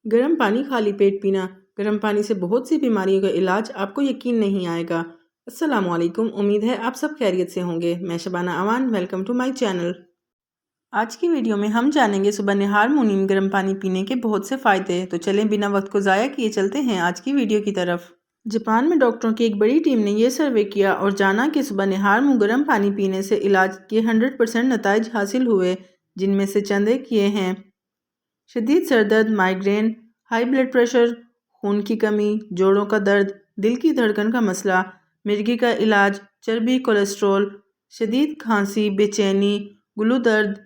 गर्म पानी खाली पेट पीना। गर्म पानी से बहुत सी बीमारियों का इलाज आपको यकीन नहीं आएगा। अस्सलामुअलैकुम, उम्मीद है आप सब खैरियत से होंगे। मैं Shabana Awan, welcome to my channel. आज की वीडियो में हम जानेंगे सुबह निहार मुनीम गर्म पानी पीने के बहुत से फ़ायदे। तो चलें बिना वक्त को ज़ाया किए चलते हैं आज की वीडियो की तरफ। जापान में डॉक्टरों की एक बड़ी टीम ने यह सर्वे किया और जाना कि सुबह निहार मुँह गर्म पानी पीने से इलाज के 100% नताइज हासिल हुए, जिनमें से चंद एक ये हैं। शदीद सरदर्द, माइग्रेन, हाई ब्लड प्रेशर, खून की कमी, जोड़ों का दर्द, दिल की धड़कन का मसला, मिर्गी का इलाज, चर्बी, कोलेस्ट्रॉल, शदीद खांसी, बेचैनी, गलू दर्द,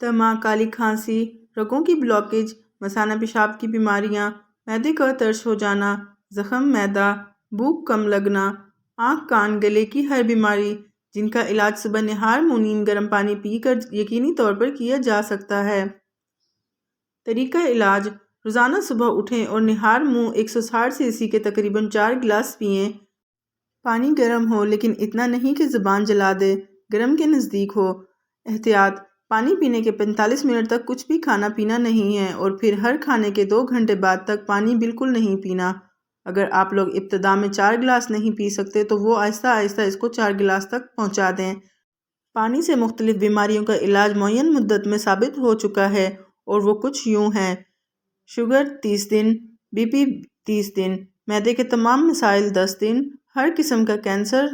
दमा, काली खांसी, रगों की ब्लॉकेज, मसाना पेशाब की बीमारियां, मैदे का तर्श हो जाना, जख्म मैदा, भूख कम लगना, आँख कान गले की हर बीमारी, जिनका इलाज सुबह निहार मुनीम गर्म पानी पीकर यकीनी तौर पर किया जा सकता है। तरीका इलाज: रोज़ाना सुबह उठें और निहार मुंह 160 सीसी के तकरीबन 4 गिलास पिएं। पानी गर्म हो लेकिन इतना नहीं कि ज़ुबान जला दे, गर्म के नज़दीक हो। एहतियात: पानी पीने के 45 मिनट तक कुछ भी खाना पीना नहीं है और फिर हर खाने के 2 घंटे बाद तक पानी बिल्कुल नहीं पीना। अगर आप लोग इब्तिदा में 4 गिलास नहीं पी सकते तो वो आहिस्ता आहिस्ता इसको 4 गिलास तक पहुँचा दें। पानी से मुख्तलिफ बीमारियों का इलाज मुअय्यन मुद्दत में साबित हो चुका है और वो कुछ यूँ हैं। शुगर 30 दिन, बीपी 30 दिन, मैदे के तमाम मसाइल 10 दिन, हर किस्म का कैंसर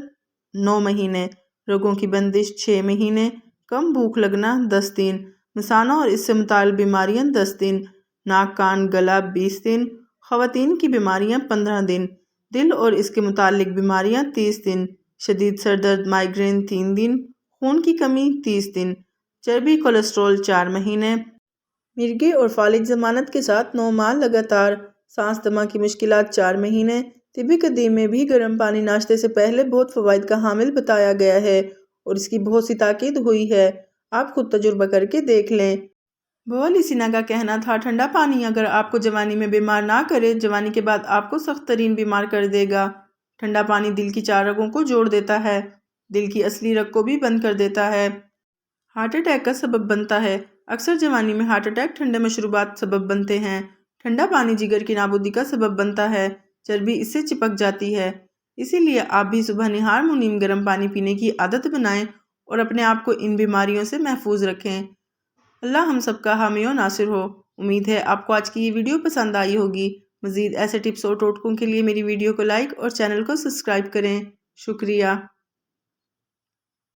9 महीने, रोगों की बंदिश 6 महीने, कम भूख लगना 10 दिन, मसाना और इससे मुताल्लिक़ बीमारियां 10 दिन, नाक कान गला 20 दिन, ख़वातीन की बीमारियां 15 दिन, दिल और इसके मुताल्लिक़ बीमारियां 30 दिन, शदीद सरदर्द माइग्रेन 3 दिन, खून की कमी 30 दिन, चर्बी कोलेस्ट्रॉल 4 महीने, मिर्गी और फालिज ज़मानत के साथ 9 माह लगातार, सांस दमा की मुश्किलात 4 महीने। तिब्बी कदीम में भी गर्म पानी नाश्ते से पहले बहुत फ़वाइद का हामिल बताया गया है और इसकी बहुत सी ताकीद हुई है। आप खुद तजुर्बा करके देख लें। बवली सिन्हा का कहना था, ठंडा पानी अगर आपको जवानी में बीमार ना करे, जवानी के बाद आपको सख्त तरीन बीमार कर देगा। ठंडा पानी दिल की 4 रगों को जोड़ देता है, दिल की असली रग को भी बंद कर देता है, हार्ट अटैक का सबब बनता है। अक्सर जवानी में हार्ट अटैक ठंडे मशरूबात सबब बनते हैं। ठंडा पानी जिगर की नाबूदी का सबब बनता है, चर्बी इससे चिपक जाती है। इसीलिए आप भी सुबह निहार मुनीम गर्म पानी पीने की आदत बनाएं और अपने आप को इन बीमारियों से महफूज रखें। अल्लाह हम सबका हामी और नासिर हो। उम्मीद है आपको आज की ये वीडियो पसंद आई होगी। मज़ीद ऐसे टिप्स और टोटकों के लिए मेरी वीडियो को लाइक और चैनल को सब्सक्राइब करें। शुक्रिया।